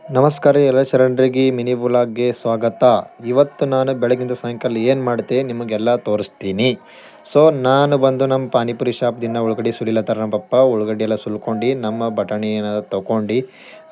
ನಮಸ್ಕಾರ ಎಲ್ಲ ಶರಣರಿಗೆ ಮಿನಿ ವ್ಲಾಗ್ಗೆ ಸ್ವಾಗತ. ಇವತ್ತು ನಾನು ಬೆಳಗಿಂದ ಸಾಯಂಕಾಲ ಏನು ಮಾಡ್ತೆ ನಿಮಗೆಲ್ಲ ತೋರಿಸ್ತೀನಿ. ಸೊ ನಾನು ಬಂದು ನಮ್ಮ ಪಾನಿಪುರಿ ಶಾಪ್ ದಿನ ಉಳ್ಳಾಗಡ್ಡಿ ಸುಲಿಲತ್ತಾರ ನಮ್ಮ ಪಪ್ಪ. ಉಳ್ಳಾಗಡ್ಡಿ ಎಲ್ಲ ಸುಲ್ಕೊಂಡು ನಮ್ಮ ಬಟಾಣಿ ಏನಾದ್ರು ತೊಗೊಂಡು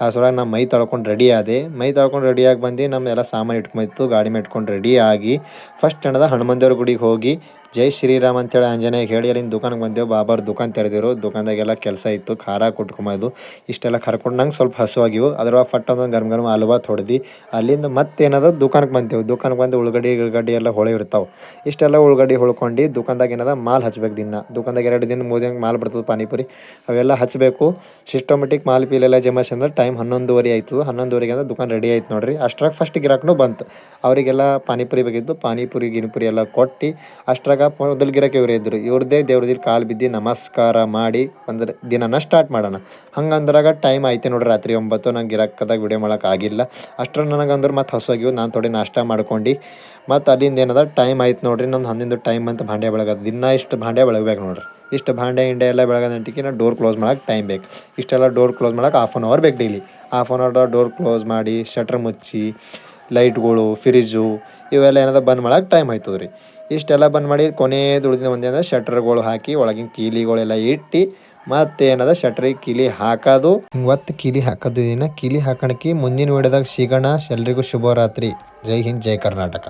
ಅಷ್ಟರೊಳಗೆ ನಾನು ಮೈ ತೊಳ್ಕೊಂಡು ರೆಡಿ ಆದೆ. ಮೈ ತೊಳ್ಕೊಂಡು ರೆಡಿಯಾಗಿ ಬಂದು ನಮ್ಮ ಎಲ್ಲ ಸಾಮಾನು ಇಟ್ಕೊಂಬಿತ್ತು ಗಾಡಿ ಮೇಲೆ ಇಟ್ಕೊಂಡು ರೆಡಿ ಆಗಿ ಫಸ್ಟ್ ಏನದ ಹನುಮಂತ ದೇವ್ರ ಗುಡಿಗೆ ಹೋಗಿ ಜೈ ಶ್ರೀರಾಮ್ ಅಂತೇಳಿ ಆಂಜನೇಯಗೆ ಹೇಳಿ ಅಲ್ಲಿಂದ ದುಕಾನಿಗೆ ಬಂದೆವು. ಬಾಬಾರು ದುಕಾನ್ ತೆರೆದಿರು. ದುಕಾನ್ದಾಗೆಲ್ಲ ಕೆಲಸ ಇತ್ತು, ಖಾರ ಕುಟ್ಕೊಂಬೋದು ಇಷ್ಟೆಲ್ಲ ಕರ್ಕೊಂಡು ನಂಗೆ ಸ್ವಲ್ಪ ಹಸುವಾಗಿವು. ಅದ್ರೊಳಗೆ ಫಟ್ ಒಂದು ಗರಮ್ ಗರಮ್ ಆಲೂ ಬಾತ್ ಹೊಡೆದು ಅಲ್ಲಿಂದ ಮತ್ತೇನದ ದುಕಾನಕ್ಕೆ ಬಂದೆವು. ದುಕಾನಕ್ಕೆ ಬಂದು ಉಳ್ಳಾಗಡ್ಡಿ ಎಲ್ಲ ಹೊಳೆ ಇರ್ತಾವೆ. ಇಷ್ಟೆಲ್ಲ ಉಳ್ಳಾಗಡ್ಡಿ ಹೊಳ್ಕೊಂಡು ದುಕಾನ್ದಾಗ ಏನದ ಮಾಲ್ ಹಚ್ಬೇಕು. ದುಕಾನ್ದಾಗ 2 ದಿನ 3 ದಿನ ಮಾಲ್ ಬರ್ತದೆ ಪಾನಿಪುರಿ ಅವೆಲ್ಲ ಹಚ್ಚಬೇಕು. ಸಿಸ್ಟಮೆಟಿಕ್ ಮಾಲ್ ಪೀಲೆಲ್ಲ ಜಮಾಸಿ ಅಂದ್ರೆ ಟೈಮ್ 11:30 ಆಯ್ತದೆ. 11:30ಗೆ ಅಂದ್ರೆ ದುಕಾನ್ ರೆಡಿ ಆಯ್ತು ನೋಡ್ರಿ. ಅಷ್ಟ್ರಾಗ ಫಸ್ಟ್ ಗಿರಾಕನು ಬಂತು. ಅವರಿಗೆಲ್ಲ ಪಾನಿಪುರಿ ಬೇಕಿತ್ತು. ಪಾನಿಪುರಿ ಗಿನಿಪುರಿ ಎಲ್ಲ ಕೊಟ್ಟು ಅಷ್ಟ್ರಾಗ ಮೊದಲು ಗಿರಾಕಿ ಇವರೇ ಇದ್ದರು. ಇವ್ರದ್ದೇ ದೇವ್ರದಿಲ್ಲಿ ಕಾಲು ಬಿದ್ದು ನಮಸ್ಕಾರ ಮಾಡಿ ಅಂದ್ರೆ ದಿನನ ಸ್ಟಾರ್ಟ್ ಮಾಡೋಣ. ಹಂಗಂದ್ರಾಗ ಟೈಮ್ ಆಯ್ತು ನೋಡ್ರಿ ರಾತ್ರಿ 9. ನಂಗೆ ಗಿರಾಕದಾಗ ವಿಡಿಯೋ ಮಾಡೋಕೆ ಆಗಿಲ್ಲ. ಅಷ್ಟ್ರ ನನಗಂದ್ರೆ ಮತ್ತೆ ಹಸುವಾಗಿವು. ನಾನು ಥೋಡೆ ನಾಷ್ಟ ಮಾಡ್ಕೊಂಡು ಮತ್ತು ಅಲ್ಲಿಂದ ಏನದ ಟೈಮ್ ಆಯ್ತು ನೋಡ್ರಿ. ನಂದು ಹಂದಿಂದು ಟೈಮ್ ಅಂತ ಭಾಂಡೆ ಬೆಳಗದು ದಿನ ಇಷ್ಟು ಭಾಂಡೆ ಬೆಳಗ್ಬೇಕು ನೋಡ್ರಿ. ಇಷ್ಟು ಭಾಂಡೆ ಎಲ್ಲ ಬೆಳಗದಂಟಿಗೆ ನಾನು ಡೋರ್ ಕ್ಲೋಸ್ ಮಾಡೋಕೆ ಟೈಮ್ ಬೇಕು. ಇಷ್ಟೆಲ್ಲ ಡೋರ್ ಕ್ಲೋಸ್ ಮಾಡೋಕೆ ½ ಅವರ್ ಬೇಕು ಡೈಲಿ. ½ ಅವರ್ ಡೋರ್ ಕ್ಲೋಸ್ ಮಾಡಿ ಶಟ್ರ್ ಮುಚ್ಚಿ ಲೈಟ್ಗಳು ಫ್ರಿಜ್ಜು ಇವೆಲ್ಲ ಏನದ ಬಂದ್ ಮಾಡೋಕೆ ಟೈಮ್ ಆಯ್ತದೆ ರೀ. ಇಷ್ಟೆಲ್ಲ ಬಂದ್ ಮಾಡಿ ಕೊನೆಯದು ಉಳಿದಿನ ಒಂದೇ ಅಂದರೆ ಶಟ್ರ್ಗಳು ಹಾಕಿ ಒಳಗಿನ ಕೀಲಿಗಳೆಲ್ಲ ಇಟ್ಟು ಮತ್ತೇನದ ಶಟ್ರಿಗೆ ಕೀಲಿ ಹಾಕೋದು. ಹಿಂಗೆ ಒತ್ತು ಕೀಲಿ ಹಾಕೋದು. ಕೀಲಿ ಹಾಕೋಣಕ್ಕೆ ಮುಂದಿನ ವಿಡಿಯೋದಾಗ ಸಿಗೋಣ. ಎಲ್ರಿಗೂ ಶುಭರಾತ್ರಿ. ಜೈ ಹಿಂದ್, ಜೈ ಕರ್ನಾಟಕ.